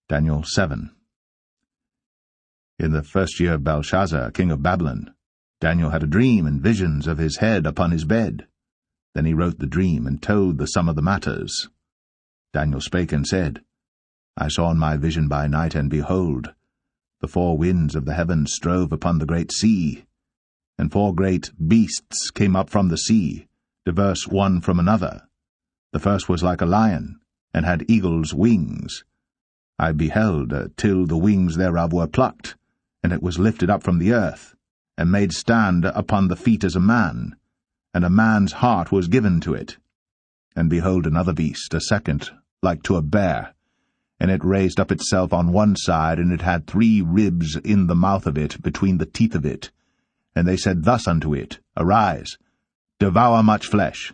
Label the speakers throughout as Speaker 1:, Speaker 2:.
Speaker 1: Daniel 7. In the first year of Belshazzar, king of Babylon, Daniel had a dream and visions of his head upon his bed. Then he wrote the dream and told the sum of the matters. Daniel spake and said, I saw in my vision by night, and behold, the four winds of the heavens strove upon the great sea, and four great beasts came up from the sea, diverse one from another. The first was like a lion, and had eagle's wings. I beheld till the wings thereof were plucked, and it was lifted up from the earth, and made stand upon the feet as a man, and a man's heart was given to it. And behold another beast, a second, like to a bear, and it raised up itself on one side, and it had 3 ribs in the mouth of it, between the teeth of it. And they said thus unto it, Arise, devour much flesh.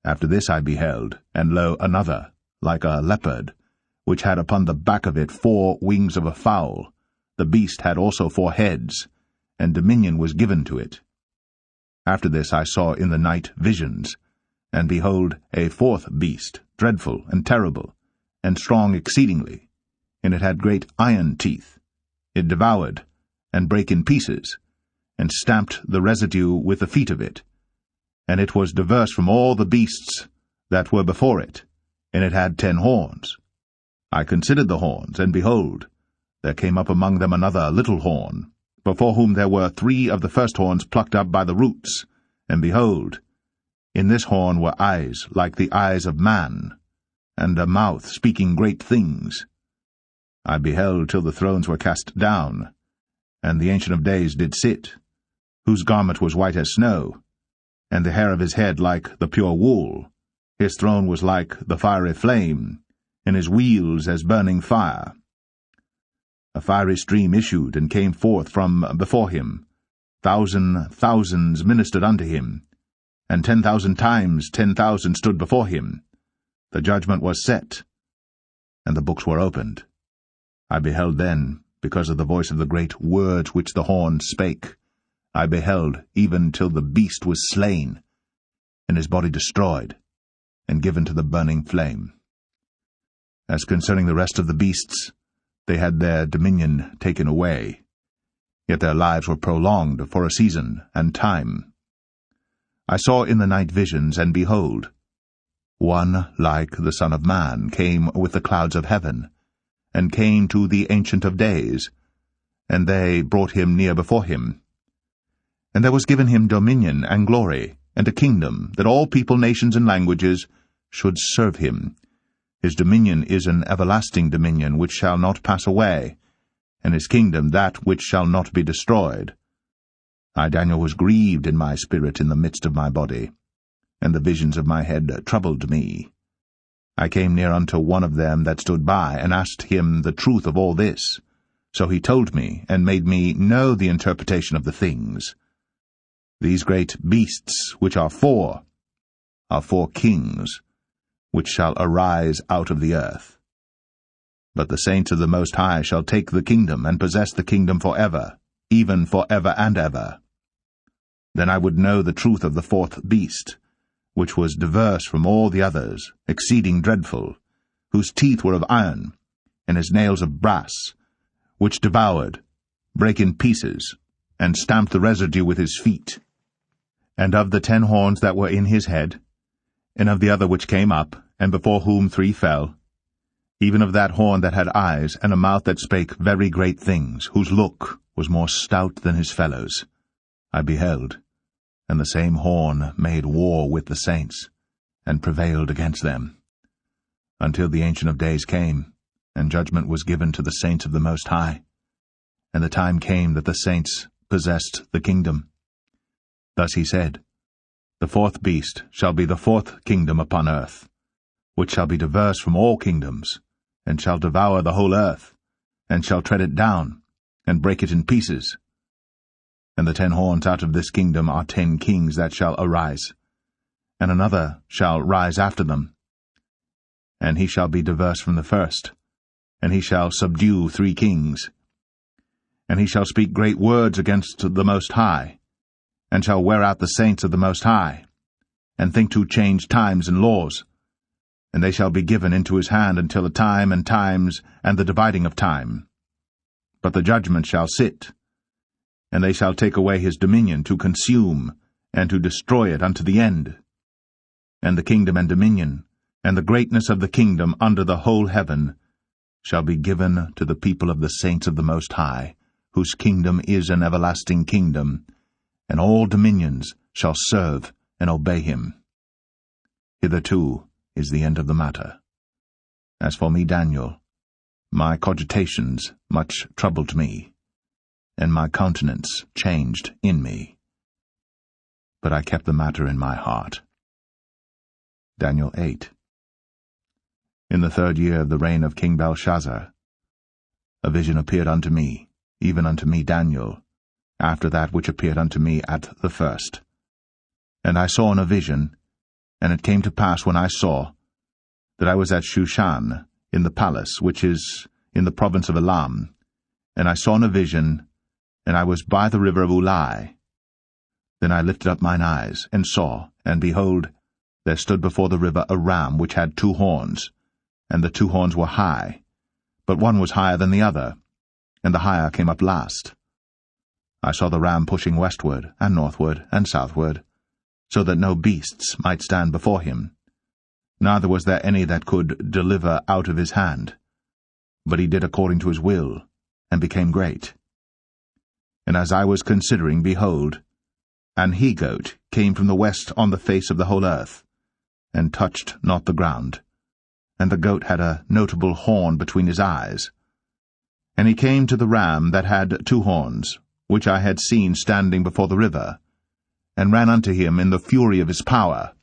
Speaker 1: After this I beheld, and lo, another, like a leopard, which had upon the back of it 4 wings of a fowl. The beast had also 4 heads, and dominion was given to it. After this I saw in the night visions, and behold a 4th beast, dreadful and terrible, and strong exceedingly, and it had great iron teeth. It devoured, and brake in pieces, and stamped the residue with the feet of it. And it was diverse from all the beasts that were before it, and it had 10 horns. I considered the horns, and behold, there came up among them another little horn, before whom there were 3 of the first horns plucked up by the roots. And behold, in this horn were eyes like the eyes of man, and a mouth speaking great things. I beheld till the thrones were cast down, and the Ancient of Days did sit, whose garment was white as snow, and the hair of his head like the pure wool. His throne was like the fiery flame, and his wheels as burning fire. A fiery stream issued and came forth from before him. Thousands ministered unto him, and 10,000 times 10,000 stood before him. The judgment was set, and the books were opened. I beheld then, because of the voice of the great words which the horn spake, I beheld even till the beast was slain, and his body destroyed, and given to the burning flame. As concerning the rest of the beasts, they had their dominion taken away, yet their lives were prolonged for a season and time. I saw in the night visions, and behold, one like the Son of Man came with the clouds of heaven, and came to the Ancient of Days, and they brought him near before him. And there was given him dominion and glory, and a kingdom, that all people, nations, and languages should serve him. His dominion is an everlasting dominion which shall not pass away, and his kingdom that which shall not be destroyed. I, Daniel, was grieved in my spirit in the midst of my body, and the visions of my head troubled me. I came near unto one of them that stood by, and asked him the truth of all this. So he told me, and made me know the interpretation of the things. These great beasts, which are 4 kings, which shall arise out of the earth. But the saints of the Most High shall take the kingdom, and possess the kingdom for ever, even for ever and ever. Then I would know the truth of the 4th beast, which was diverse from all the others, exceeding dreadful, whose teeth were of iron, and his nails of brass, which devoured, brake in pieces, and stamped the residue with his feet. And of the 10 horns that were in his head, and of the other which came up, and before whom 3 fell, even of that horn that had eyes, and a mouth that spake very great things, whose look was more stout than his fellows, I beheld, and the same horn made war with the saints, and prevailed against them, until the Ancient of Days came, and judgment was given to the saints of the Most High, and the time came that the saints possessed the kingdom. Thus he said, The 4th beast shall be the 4th kingdom upon earth, which shall be diverse from all kingdoms, and shall devour the whole earth, and shall tread it down, and break it in pieces. And the 10 horns out of this kingdom are 10 kings that shall arise, and another shall rise after them. And he shall be diverse from the first, and he shall subdue 3 kings. And he shall speak great words against the Most High, and shall wear out the saints of the Most High, and think to change times and laws. and they shall be given into his hand until a time and times and the dividing of time. But the judgment shall sit, and they shall take away his dominion to consume, and to destroy it unto the end. And the kingdom and dominion, and the greatness of the kingdom under the whole heaven, shall be given to the people of the saints of the Most High, whose kingdom is an everlasting kingdom, and all dominions shall serve and obey him. Hitherto is the end of the matter. As for me, Daniel, my cogitations much troubled me, and my countenance changed in me. But I kept the matter in my heart. Daniel 8. In the 3rd year of the reign of King Belshazzar, a vision appeared unto me, even unto me Daniel, after that which appeared unto me at the first. And I saw in a vision, and it came to pass when I saw, that I was at Shushan, in the palace, which is in the province of Elam, and I saw in a vision, and I was by the river of Ulai. Then I lifted up mine eyes, and saw, and behold, there stood before the river a ram which had 2 horns, and the 2 horns were high, but one was higher than the other, and the higher came up last. I saw the ram pushing westward, and northward, and southward, so that no beasts might stand before him. Neither was there any that could deliver out of his hand. But he did according to his will, and became great. And as I was considering, behold, an he-goat came from the west on the face of the whole earth, and touched not the ground. And the goat had a notable horn between his eyes. And he came to the ram that had 2 horns, which I had seen standing before the river, and ran unto him in the fury of his power.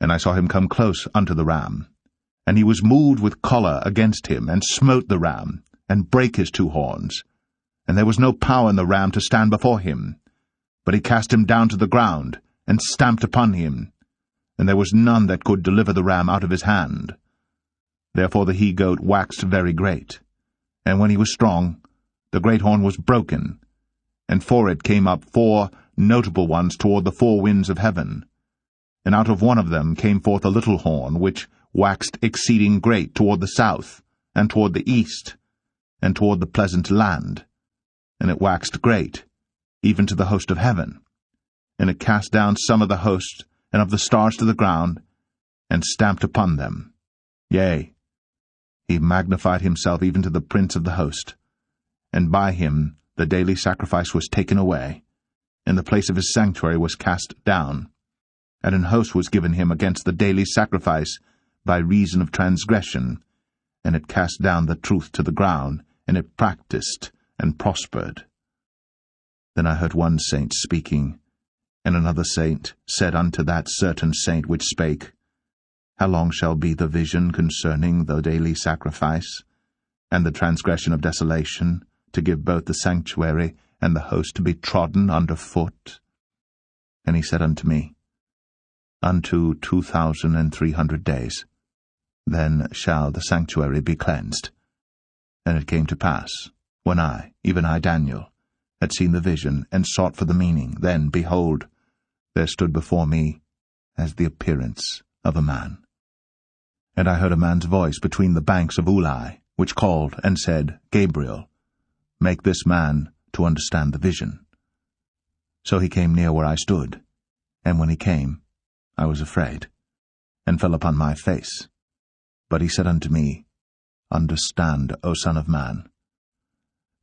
Speaker 1: And I saw him come close unto the ram, and he was moved with choler against him, and smote the ram, and brake his 2 horns. And there was no power in the ram to stand before him, but he cast him down to the ground, and stamped upon him, and there was none that could deliver the ram out of his hand. Therefore the he-goat waxed very great, and when he was strong, the great horn was broken, and for it came up 4 notable ones toward the 4 winds of heaven. And out of one of them came forth a little horn, which waxed exceeding great toward the south, and toward the east, and toward the pleasant land. And it waxed great, even to the host of heaven. And it cast down some of the host and of the stars to the ground, and stamped upon them. Yea, he magnified himself even to the prince of the host. And by him the daily sacrifice was taken away, and the place of his sanctuary was cast down. And an host was given him against the daily sacrifice by reason of transgression, and it cast down the truth to the ground, and it practiced and prospered. Then I heard one saint speaking, and another saint said unto that certain saint which spake, How long shall be the vision concerning the daily sacrifice, and the transgression of desolation, to give both the sanctuary and the host to be trodden under foot? And he said unto me, Unto 2,300 days. Then shall the sanctuary be cleansed. And it came to pass, when I, even I Daniel, had seen the vision, and sought for the meaning, then, behold, there stood before me as the appearance of a man. And I heard a man's voice between the banks of Ulai, which called and said, Gabriel, make this man to understand the vision. So he came near where I stood, and when he came, I was afraid, and fell upon my face. But he said unto me, Understand, O Son of Man,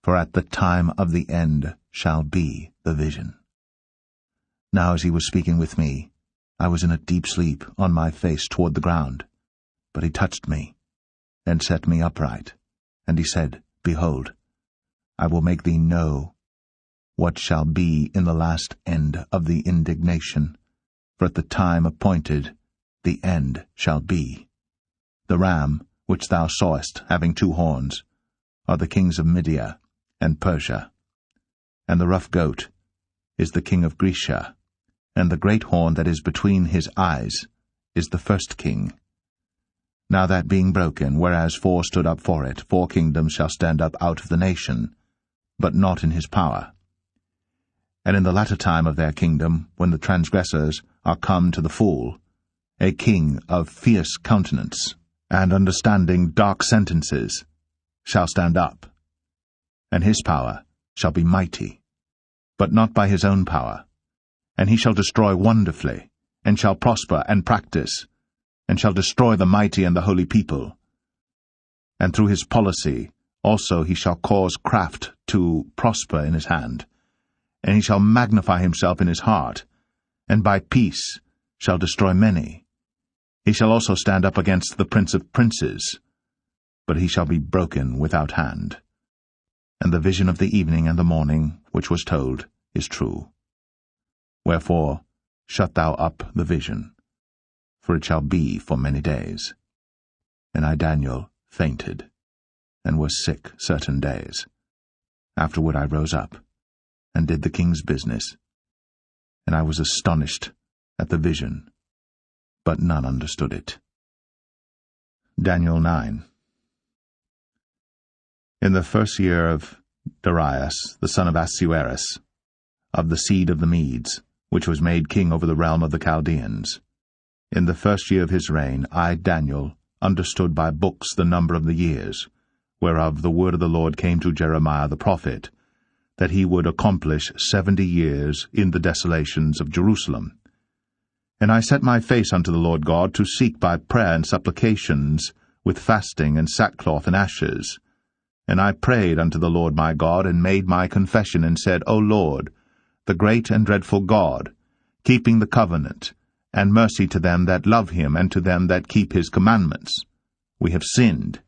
Speaker 1: for at the time of the end shall be the vision. Now as he was speaking with me, I was in a deep sleep, on my face toward the ground. But he touched me, and set me upright, and he said, Behold, I will make thee know what shall be in the last end of the indignation, for at the time appointed the end shall be. The ram, which thou sawest, having 2 horns, are the kings of Media and Persia. And the rough goat is the king of Grecia, and the great horn that is between his eyes is the first king. Now that being broken, whereas 4 stood up for it, 4 kingdoms shall stand up out of the nation, but not in his power. And in the latter time of their kingdom, when the transgressors are come to the full, a king of fierce countenance, and understanding dark sentences, shall stand up. And his power shall be mighty, but not by his own power. And he shall destroy wonderfully, and shall prosper and practice, and shall destroy the mighty and the holy people. And through his policy also he shall cause craft to prosper in his hand, and he shall magnify himself in his heart, and by peace shall destroy many. He shall also stand up against the prince of princes, but he shall be broken without hand. And the vision of the evening and the morning, which was told, is true. Wherefore shut thou up the vision, for it shall be for many days. And I, Daniel, fainted, and was sick certain days. Afterward I rose up, and did the king's business. And I was astonished at the vision, but none understood it. Daniel 9. In the first year of Darius, the son of Ahasuerus, of the seed of the Medes, which was made king over the realm of the Chaldeans, in the first year of his reign, I, Daniel, understood by books the number of the years, whereof the word of the Lord came to Jeremiah the prophet, that he would accomplish 70 years in the desolations of Jerusalem. And I set my face unto the Lord God to seek by prayer and supplications, with fasting and sackcloth and ashes. And I prayed unto the Lord my God, and made my confession, and said, O Lord, the great and dreadful God, keeping the covenant, and mercy to them that love him, and to them that keep his commandments. We have sinned,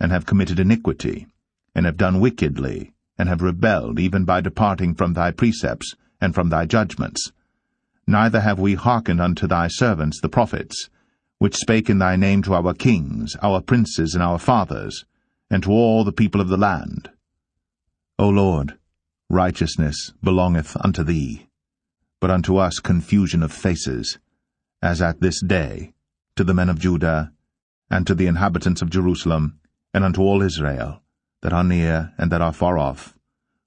Speaker 1: and have committed iniquity, and have done wickedly, and have rebelled, even by departing from thy precepts, and from thy judgments. Neither have we hearkened unto thy servants the prophets, which spake in thy name to our kings, our princes, and our fathers, and to all the people of the land. O Lord, righteousness belongeth unto thee, but unto us confusion of faces, as at this day, to the men of Judah, and to the inhabitants of Jerusalem, and unto all Israel, that are near and that are far off,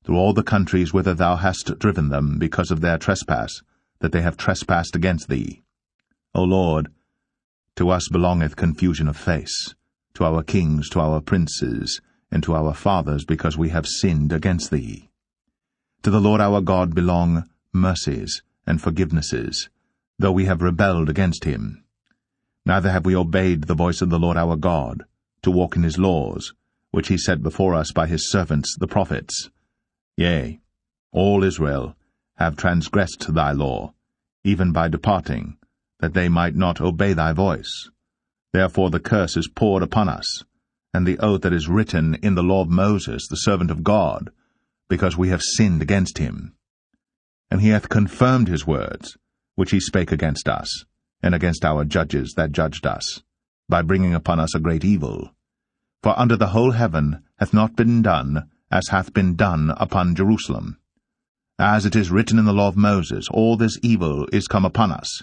Speaker 1: through all the countries whither thou hast driven them, because of their trespass, that they have trespassed against thee. O Lord, to us belongeth confusion of face, to our kings, to our princes, and to our fathers, because we have sinned against thee. To the Lord our God belong mercies and forgivenesses, though we have rebelled against him. Neither have we obeyed the voice of the Lord our God, to walk in his laws, which he set before us by his servants the prophets. Yea, all Israel have transgressed thy law, even by departing, that they might not obey thy voice. Therefore the curse is poured upon us, and the oath that is written in the law of Moses, the servant of God, because we have sinned against him. And he hath confirmed his words, which he spake against us, and against our judges that judged us, by bringing upon us a great evil. For under the whole heaven hath not been done as hath been done upon Jerusalem. As it is written in the law of Moses, all this evil is come upon us.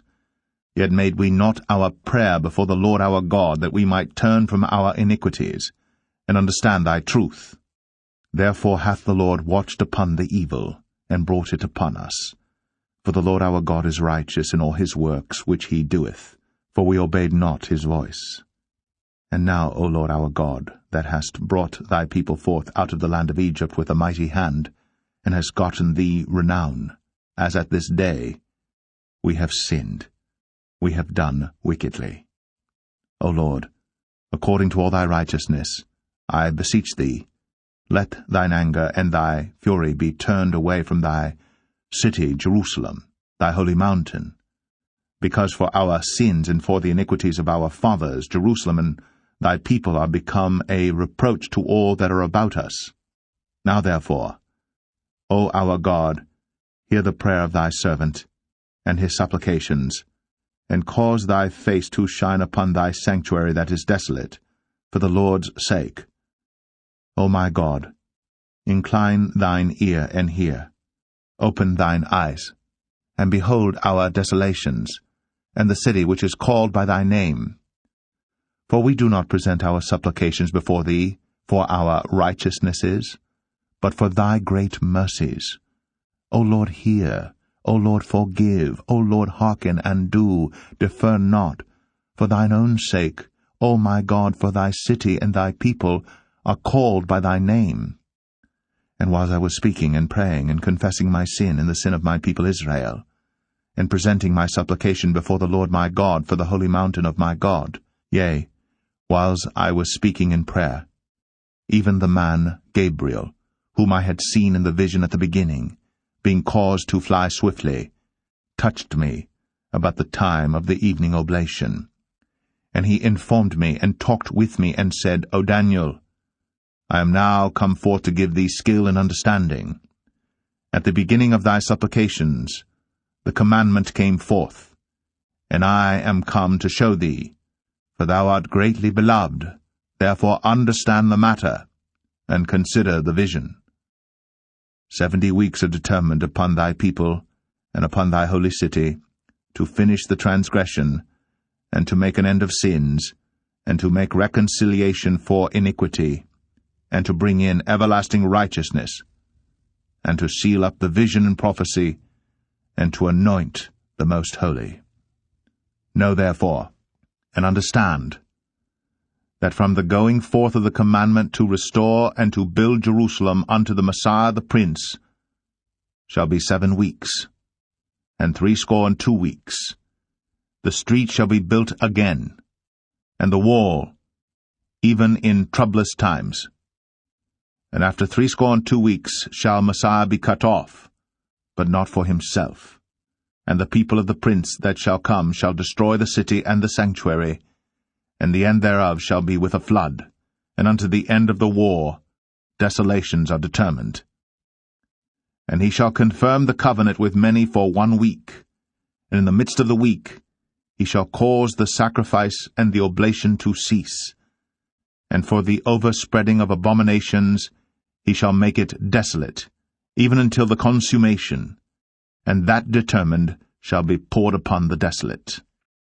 Speaker 1: Yet made we not our prayer before the Lord our God, that we might turn from our iniquities, and understand thy truth. Therefore hath the Lord watched upon the evil, and brought it upon us. For the Lord our God is righteous in all his works which he doeth, for we obeyed not his voice. And now, O Lord our God, that hast brought thy people forth out of the land of Egypt with a mighty hand, and hast gotten thee renown, as at this day, we have sinned, we have done wickedly. O Lord, according to all thy righteousness, I beseech thee, let thine anger and thy fury be turned away from thy city Jerusalem, thy holy mountain, because for our sins and for the iniquities of our fathers Jerusalem and thy people are become a reproach to all that are about us. Now therefore, O our God, hear the prayer of thy servant, and his supplications, and cause thy face to shine upon thy sanctuary that is desolate, for the Lord's sake. O my God, incline thine ear and hear, open thine eyes, and behold our desolations, and the city which is called by thy name. For we do not present our supplications before thee for our righteousnesses, but for thy great mercies. O Lord, hear. O Lord, forgive. O Lord, hearken and do. Defer not, For thine own sake, O my God, for thy city and thy people are called by thy name. And while I was speaking and praying and confessing my sin and the sin of my people Israel, and presenting my supplication before the Lord my God for the holy mountain of my God, yea, whiles I was speaking in prayer, even the man Gabriel, whom I had seen in the vision at the beginning, being caused to fly swiftly, touched me about the time of the evening oblation. And he informed me and talked with me and said, O Daniel, I am now come forth to give thee skill and understanding. At the beginning of thy supplications the commandment came forth, and I am come to show thee, for thou art greatly beloved, therefore understand the matter, and consider the vision. 70 weeks are determined upon thy people, and upon thy holy city, to finish the transgression, and to make an end of sins, and to make reconciliation for iniquity, and to bring in everlasting righteousness, and to seal up the vision and prophecy, and to anoint the most holy. Know therefore, and understand, that from the going forth of the commandment to restore and to build Jerusalem unto the Messiah the Prince shall be 7 weeks, and 62 weeks. The street shall be built again, and the wall, even in troublous times. And after 62 weeks shall Messiah be cut off, but not for himself. And the people of the prince that shall come shall destroy the city and the sanctuary, and the end thereof shall be with a flood, and unto the end of the war desolations are determined. And he shall confirm the covenant with many for 1 week, and in the midst of the week he shall cause the sacrifice and the oblation to cease, and for the overspreading of abominations he shall make it desolate, even until the consummation, and that determined shall be poured upon the desolate.